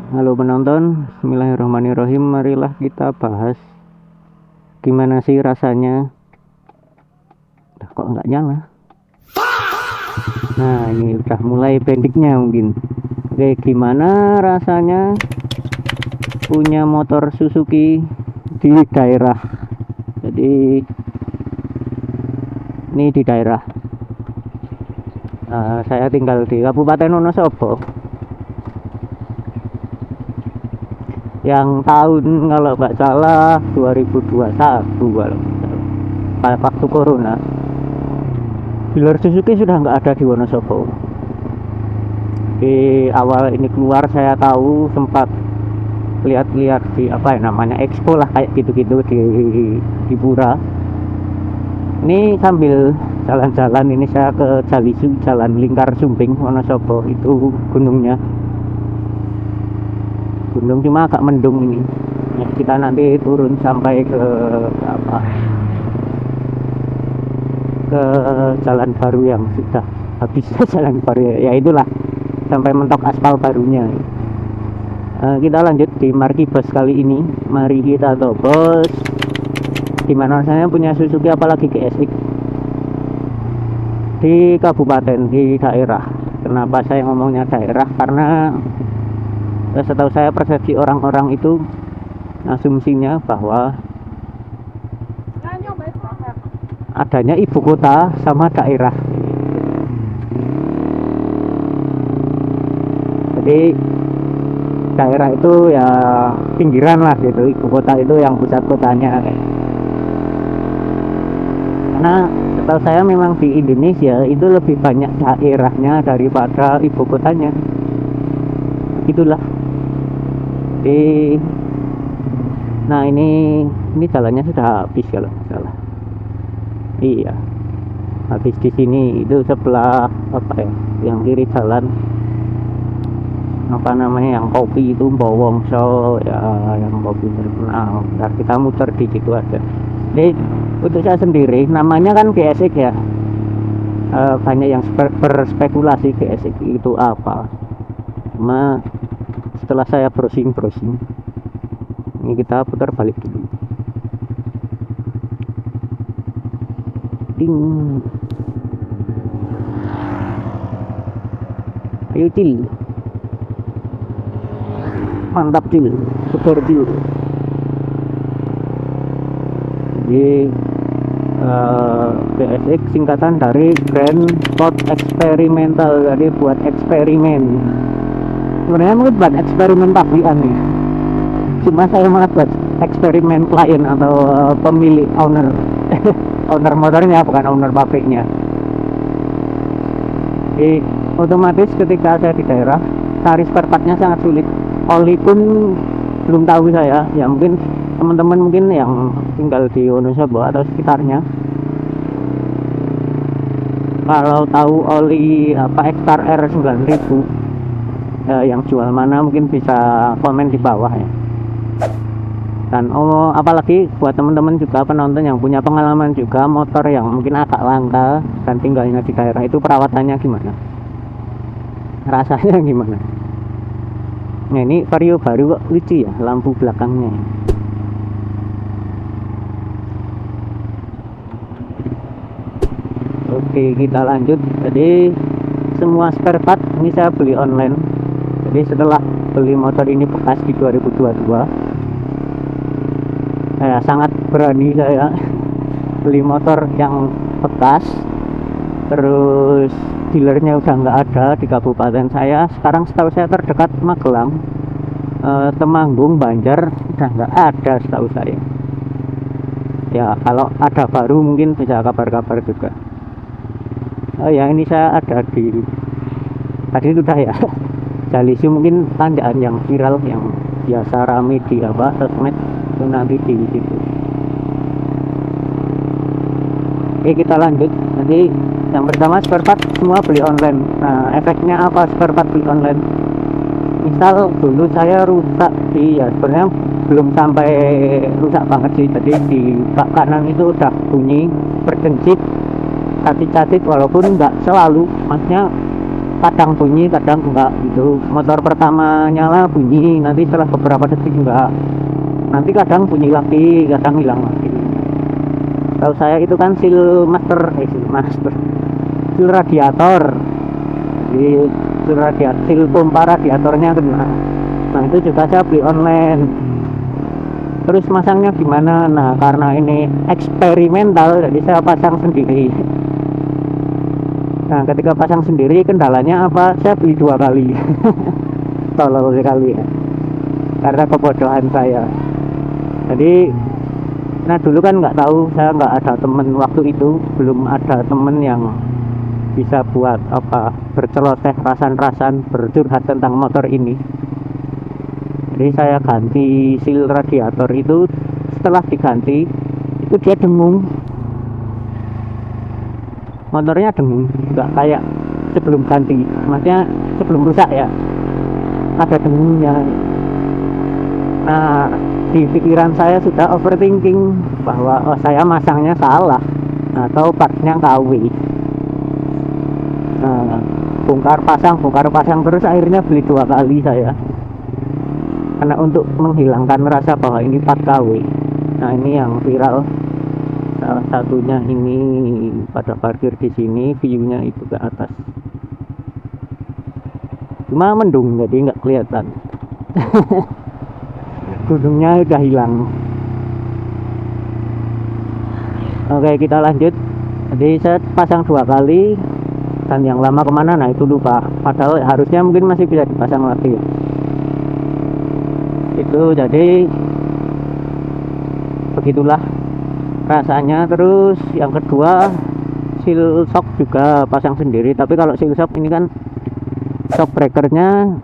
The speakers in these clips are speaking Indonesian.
Halo penonton, bismillahirrahmanirrahim. Marilah kita bahas gimana sih rasanya. Kok nggak nyala? Nah, ini udah mulai pendeknya mungkin. Oke, gimana rasanya punya motor Suzuki di daerah. Jadi ini di daerah. Saya tinggal di Kabupaten Wonosobo. Yang tahun kalau nggak salah 2021 kalau waktu corona, dealer Suzuki sudah nggak ada di Wonosobo. Di awal ini keluar saya tahu sempat lihat-lihat di apa ya namanya expo lah kayak gitu-gitu di Pura. Ini sambil jalan-jalan ini saya ke Jalisu, Jalan Lingkar Sumbing Wonosobo, itu gunungnya. Gunung cuma agak mendung ini. Ya, kita nanti turun sampai ke apa? Ke jalan baru yang sudah habis jalan baru ya itulah, sampai mentok aspal barunya. Kita lanjut di Markibus kali ini. Mari kita tobos gimana rasanya punya Suzuki apalagi GSX di kabupaten, di daerah. Kenapa saya ngomongnya daerah? Karena setahu saya persepsi orang-orang itu asumsinya bahwa adanya ibu kota sama daerah. Jadi daerah itu ya pinggiran lah gitu, ibu kota itu yang pusat kotanya. Karena setahu saya memang di Indonesia itu lebih banyak daerahnya daripada ibu kotanya. Itulah. Nah ini jalannya sudah habis kalau nggak salah. Iya, habis di sini. Itu sebelah apa ya, yang kiri jalan apa namanya, yang kopi itu Bowongso ya, yang kopi terkenal. Nah, kita muter di situ aja. Jadi untuk saya sendiri namanya kan GSX ya, banyak yang berspekulasi GSX itu apa. Cuma setelah saya browsing ini kita putar balik dulu. Ding. Ayo Cil, mantap Cil, super Cil. Jadi GSX singkatan dari Grand Sport Experimental, jadi buat eksperimen. Sebenarnya mungkin buat eksperimen pabrikan nih, cuma saya malah buat eksperimen klien atau pemilik owner owner motornya, bukan owner pabriknya. Jadi otomatis ketika saya di daerah cari spare partnya sangat sulit. Oli pun belum tahu saya, ya mungkin teman-teman mungkin yang tinggal di Wonosobo atau sekitarnya kalau tahu oli apa Ekstar R 9000 yang jual mana mungkin bisa komen di bawah ya. Dan apalagi buat teman-teman juga penonton yang punya pengalaman juga motor yang mungkin agak langka dan tinggalnya di daerah, itu perawatannya gimana, rasanya gimana. Nah ini Vario baru kok lucu ya lampu belakangnya. Oke, kita lanjut. Jadi semua spare part ini saya beli online. Jadi setelah beli motor ini bekas di 2022, saya sangat berani saya beli motor yang bekas. Terus dealernya udah nggak ada di kabupaten saya. Sekarang setahu saya terdekat Magelang, Temanggung, Banjar udah nggak ada setahu saya. Ya kalau ada baru mungkin bisa kabar-kabar juga. Ya ini saya ada di tadi sudah ya Jalisu, mungkin tandaan yang viral yang biasa rame di apa sosmed itu nanti di situ. Oke, kita lanjut. Jadi yang pertama spare part semua beli online. Nah efeknya apa spare part beli online? Misal dulu saya rusak ya sebenarnya belum sampai rusak banget sih, jadi di bak kanan itu udah bunyi berdencit, catit-catit, walaupun nggak selalu, maksudnya kadang bunyi kadang enggak gitu. Motor pertama nyala bunyi, nanti setelah beberapa detik enggak, nanti kadang bunyi lagi kadang hilang lagi. Tahu saya itu kan seal radiator. Jadi seal pompa radiatornya kena. Nah itu juga saya beli online. Terus masangnya gimana? Nah karena ini eksperimental, jadi saya pasang sendiri. Nah ketika pasang sendiri kendalanya apa? Saya beli 2 kali. Tolol sekali ya, karena kebodohan saya. Jadi nah dulu kan nggak tahu, saya nggak ada temen waktu itu, belum ada temen yang bisa buat apa, berceloteh rasan-rasan bercurhat tentang motor ini. Jadi saya ganti seal radiator itu. Setelah diganti itu dia dengung, motornya dengung, nggak kayak sebelum ganti, maksudnya sebelum rusak ya, ada dengungnya. Nah di pikiran saya sudah overthinking bahwa saya masangnya salah atau partnya KW. Nah bongkar pasang terus, akhirnya beli 2 kali saya, karena untuk menghilangkan rasa bahwa ini part KW. Nah ini yang viral, salah satunya ini pada parkir di sini, view-nya itu ke atas, cuma mendung jadi nggak kelihatan. Gunungnya udah hilang. Oke kita lanjut. Jadi saya pasang 2 kali, dan yang lama kemana nah itu lupa, padahal harusnya mungkin masih bisa dipasang lagi. Itu jadi begitulah rasanya. Terus yang kedua, seal shock juga pasang sendiri, tapi kalau seal shock ini kan shock breakernya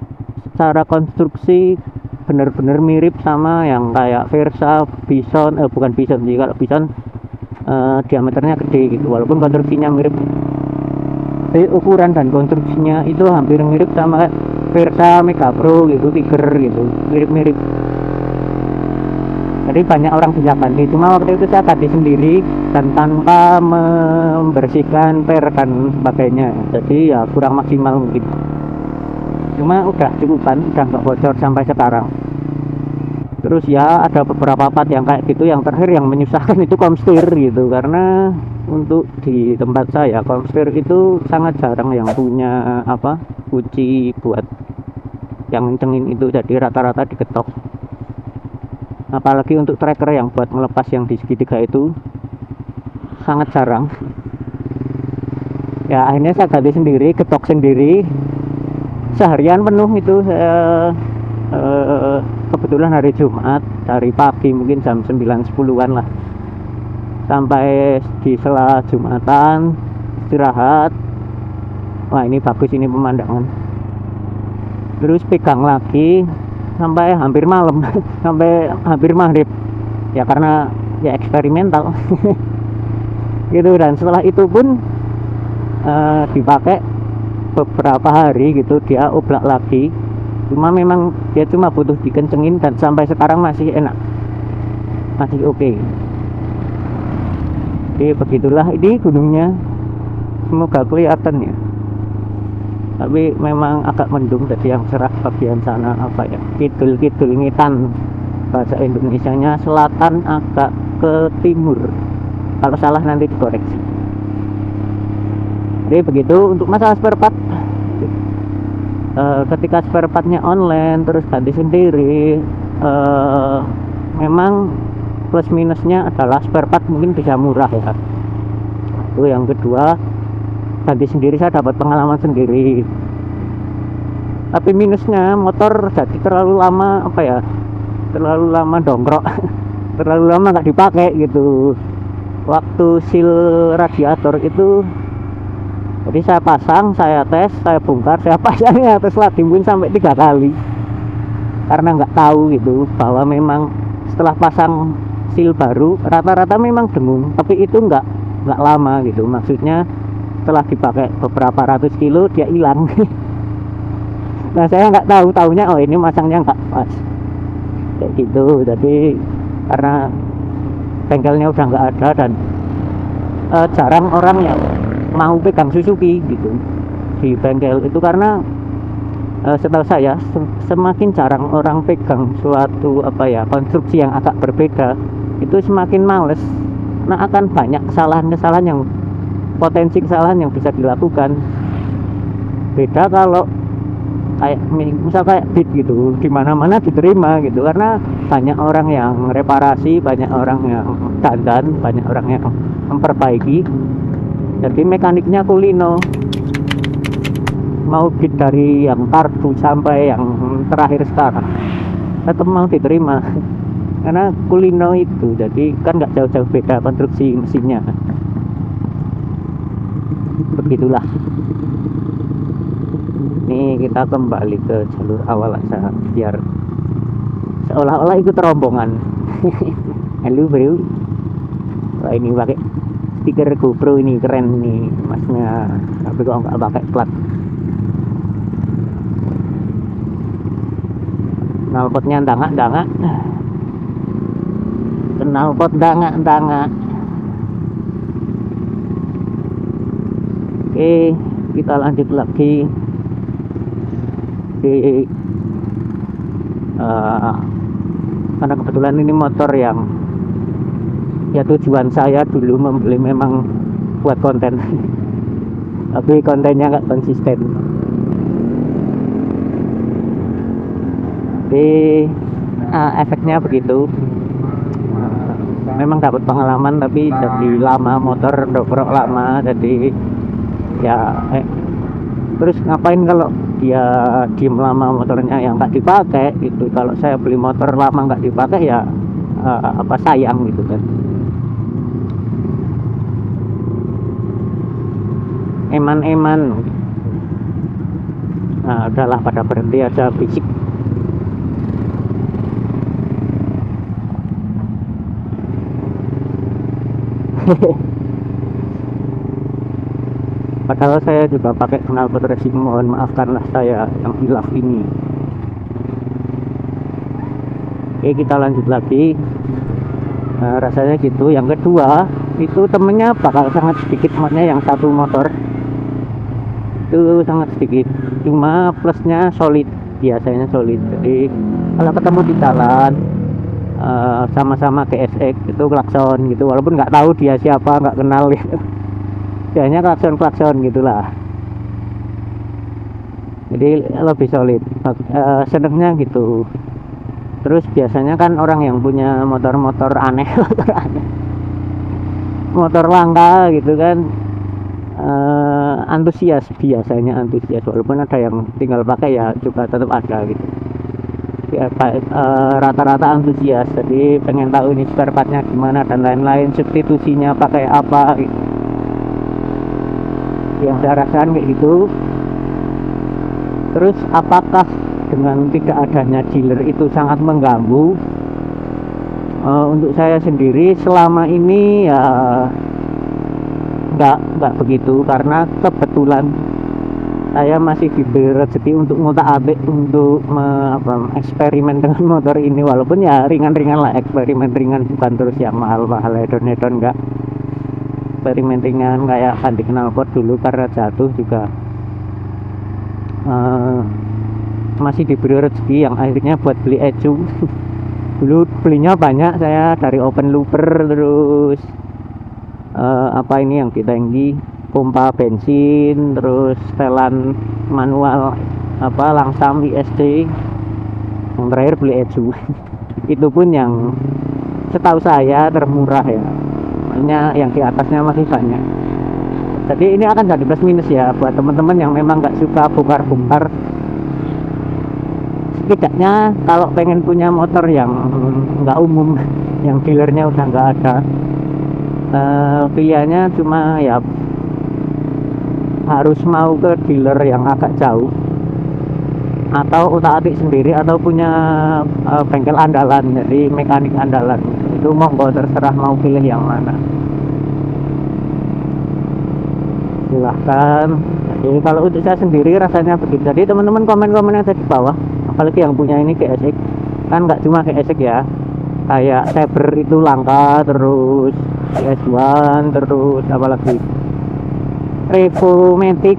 secara konstruksi bener-bener mirip sama yang kayak Versa, Bison, bukan Bison sih, kalau Bison diameternya gede gitu, walaupun konstruksinya mirip, tapi ukuran dan konstruksinya itu hampir mirip sama Versa Mega Pro gitu, Tiger gitu, mirip-mirip. Jadi banyak orang bisa ganti, cuma waktu itu saya ganti sendiri dan tanpa membersihkan per dan sebagainya, jadi ya kurang maksimal mungkin. Cuma udah cukupan, udah nggak bocor sampai sekarang. Terus ya ada beberapa part yang kayak gitu. Yang terakhir yang menyusahkan itu komstir gitu, karena untuk di tempat saya komstir itu sangat jarang yang punya apa, kunci buat yang ngencengin itu, jadi rata-rata diketok. Apalagi untuk tracker yang buat melepas yang di segitiga itu sangat jarang. Ya akhirnya saya ganti sendiri, ketok sendiri. Seharian penuh itu saya kebetulan hari Jumat, dari pagi mungkin jam 9-10an lah, sampai di sela Jumatan istirahat. Wah ini bagus ini pemandangan. Terus pegang lagi sampai hampir malam. Sampai hampir maghrib ya, karena ya eksperimental. Gitu. Dan setelah itu pun dipakai beberapa hari gitu, dia oblak lagi, cuma memang dia cuma butuh dikencengin, dan sampai sekarang masih enak, masih oke. Jadi begitulah ini gunungnya, semoga kelihatan ya, tapi memang agak mendung, jadi yang cerah bagian sana apa ya, kidul ngitan bahasa Indonesianya, selatan agak ke timur, kalau salah nanti dikoreksi. Jadi begitu untuk masalah spare part. Ketika spare partnya online terus ganti sendiri, memang plus minusnya adalah spare part mungkin bisa murah ya. Itu yang kedua, ganti sendiri saya dapat pengalaman sendiri. Tapi minusnya motor jadi terlalu lama apa ya, terlalu lama dongkrok. Terlalu lama nggak dipakai gitu. Waktu seal radiator itu, jadi saya pasang, saya tes, saya bongkar, saya pasang ya, terus lagi mungkin sampai 3 kali, karena nggak tahu gitu bahwa memang setelah pasang seal baru rata-rata memang dengung, tapi itu nggak lama gitu, maksudnya setelah dipakai beberapa ratus kilo dia hilang. Nah saya nggak tahu, taunya oh ini masangnya nggak pas kayak gitu. Jadi karena bengkelnya udah nggak ada, dan jarang orang yang mau pegang Suzuki gitu, di bengkel itu karena setahu saya semakin jarang orang pegang suatu konstruksi yang agak berbeda, itu semakin males. Nah, akan banyak kesalahan-kesalahan yang potensi kesalahan yang bisa dilakukan. Beda kalau kayak misal kayak beat gitu, di mana-mana diterima gitu, karena banyak orang yang reparasi, banyak orang yang dandan, banyak orang yang memperbaiki. Jadi mekaniknya kulino, mau beat dari yang kartu sampai yang terakhir sekarang tetap mau diterima karena kulino itu. Jadi kan nggak jauh-jauh beda konstruksi mesinnya. Begitulah. Ini kita kembali ke jalur awal aja biar seolah-olah ikut rombongan. Halo bro. Wah, ini pakai stiker GoPro, ini keren nih masnya, tapi kok nggak pakai plat. Knalpotnya dangak-dangak, knalpot dangak-dangak. Oke, kita lanjut lagi di karena kebetulan ini motor yang ya tujuan saya dulu membeli memang buat konten tapi kontennya nggak konsisten. Jadi efeknya begitu. Memang dapat pengalaman tapi jadi lama motor dobrok lama, jadi ya terus ngapain kalau dia diem lama motornya yang nggak dipakai gitu. Kalau saya beli motor lama nggak dipakai ya sayang gitu kan. Eman-eman. Nah, udahlah pada berhenti aja fisik. Padahal saya juga pakai knalpot racing, mohon maafkanlah saya yang hilaf ini. Oke, kita lanjut lagi. Rasanya gitu. Yang kedua itu temennya bakal sangat sedikit, maksudnya yang satu motor itu sangat sedikit, cuma plusnya solid, biasanya solid. Jadi kalau ketemu di jalan sama-sama GSX itu klakson gitu, walaupun nggak tahu dia siapa, nggak kenal gitu. Biasanya klakson gitulah. Jadi lebih solid, senengnya gitu. Terus biasanya kan orang yang punya motor-motor aneh motor langka gitu kan, antusias, biasanya antusias, walaupun ada yang tinggal pakai ya juga tetap ada gitu. Rata-rata antusias, jadi pengen tahu ini spare partnya gimana dan lain-lain, substitusinya pakai apa gitu. Yang saya rasakan kayak gitu. Terus apakah dengan tidak adanya dealer itu sangat mengganggu? Untuk saya sendiri selama ini ya nggak begitu, karena kebetulan saya masih diberi rezeki untuk ngutak-atik untuk eksperimen dengan motor ini, walaupun ya ringan-ringan lah, eksperimen ringan, bukan terus yang mahal-mahal hedon-hedon, enggak. Eksperimen ringan kayak ganti knalpot dulu karena jatuh juga. Masih diberi rezeki yang akhirnya buat beli ecu. Dulu belinya banyak saya, dari open looper, terus ini yang ditanggi, pompa bensin, terus setelan manual langsam ISD. Yang terakhir beli ecu. Itu pun yang setahu saya termurah ya, makanya yang di atasnya masih banyak. Jadi ini akan jadi plus minus ya buat teman-teman yang memang nggak suka bongkar-bongkar. Setidaknya kalau pengen punya motor yang nggak umum, yang dealernya udah nggak ada, pilihannya cuma ya harus mau ke dealer yang agak jauh, atau utak-atik sendiri, atau punya bengkel andalan, jadi mekanik andalan. Itu monggo, terserah mau pilih yang mana, silahkan. Jadi kalau untuk saya sendiri rasanya begitu. Jadi teman-teman komen-komen yang ada di bawah, apalagi yang punya ini GSX, kan nggak cuma GSX ya, kayak Saber itu langka, terus PS1, terus apalagi Revo Matic,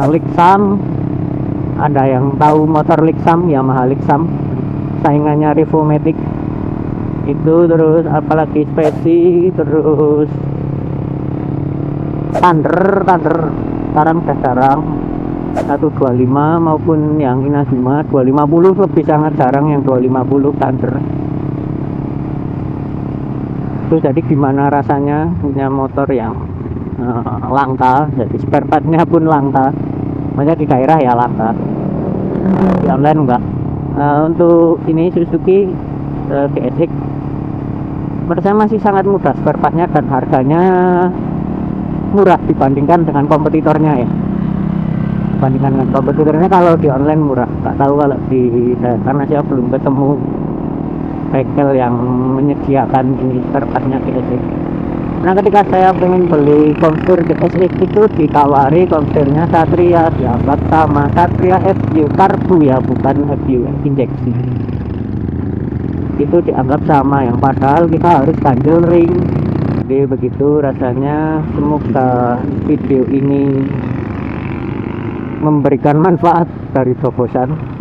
Lexam. Ada yang tahu motor Lexam, Yamaha Lexam, saingannya Revomatic itu. Terus apalagi Speci, terus Thunder sekarang udah jarang 125, maupun yang Inazuma 250 lebih sangat jarang yang 250 Thunder itu. Jadi gimana rasanya punya motor yang langka, jadi spare partnya pun langka, maksudnya di daerah ya langka, di online enggak. Untuk ini Suzuki GSX menurut saya masih sangat mudah spare partnya, dan harganya murah dibandingkan dengan kompetitornya ya. Dibandingkan dengan kompetitornya kalau di online murah, tak tahu kalau di, karena saya belum ketemu bengkel yang menyediakan ini spare partnya GSX. Nah ketika saya pengen beli komputer GSX itu ditawari komputernya Satria, dianggap sama Satria FU karbu ya, bukan FU injeksi. Itu dianggap sama, yang padahal kita harus ganjel ring. Jadi begitu rasanya. Semoga video ini memberikan manfaat dari Bobosan.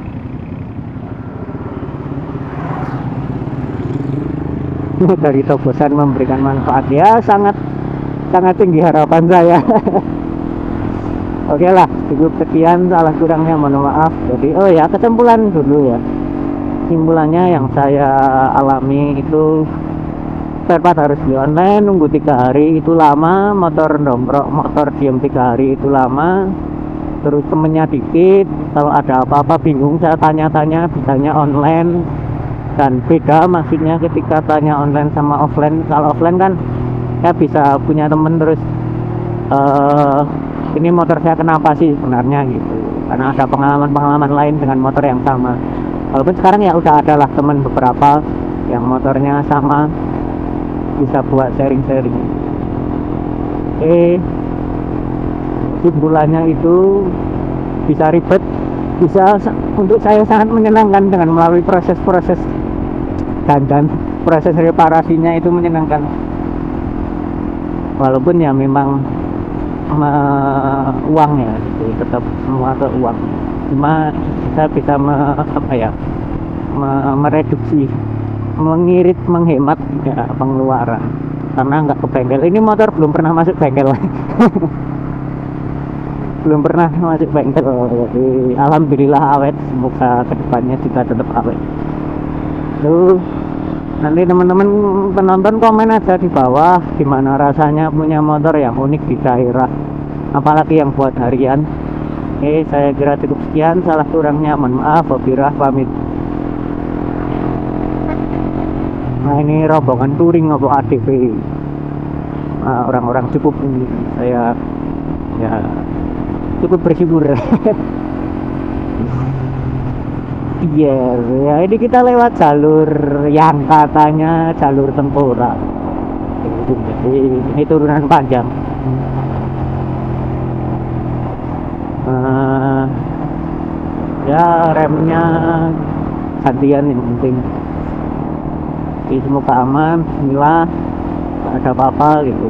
Dari Bobosan memberikan manfaat ya, sangat tinggi harapan saya. Oke lah, cukup sekian, salah kurangnya mohon maaf. Jadi oh ya, kesimpulan dulu ya. Kesimpulannya yang saya alami itu spare part harus beli online, nunggu 3 hari itu lama, motor domprok, motor diem 3 hari itu lama, terus temennya dikit, kalau ada apa-apa bingung saya tanya-tanya, bisanya online. Dan beda maksudnya ketika tanya online sama offline. Kalau offline kan saya bisa punya temen terus ini motor saya kenapa sih sebenarnya gitu, karena ada pengalaman lain dengan motor yang sama. Walaupun sekarang ya udah ada lah teman beberapa yang motornya sama, bisa buat sharing-sharing. Simpulannya itu bisa ribet, bisa untuk saya sangat menyenangkan dengan melalui proses-proses dan proses reparasinya itu menyenangkan. Walaupun ya memang uang ya, gitu, tetap semua ke uang. Cuma saya bisa mereduksi, mengirit, menghemat ya, pengeluaran, karena nggak ke bengkel. Ini motor belum pernah masuk bengkel. Belum pernah masuk bengkel. Jadi alhamdulillah awet, semoga kedepannya juga tetap awet. Tuh, nanti teman-teman penonton komen aja di bawah gimana rasanya punya motor yang unik di daerah, apalagi yang buat harian. Saya kira cukup sekian, salah kurangnya mohon maaf. Wabirah pamit. Nah ini rombongan touring atau ADV, orang-orang cukup ini, saya ya cukup bersyukur. Iya, ya ini kita lewat jalur yang katanya jalur tengkorak. Jadi ini turunan panjang. Ya remnya gantian yang penting. Jadi semoga aman, bismillah, tak ada apa-apa gitu.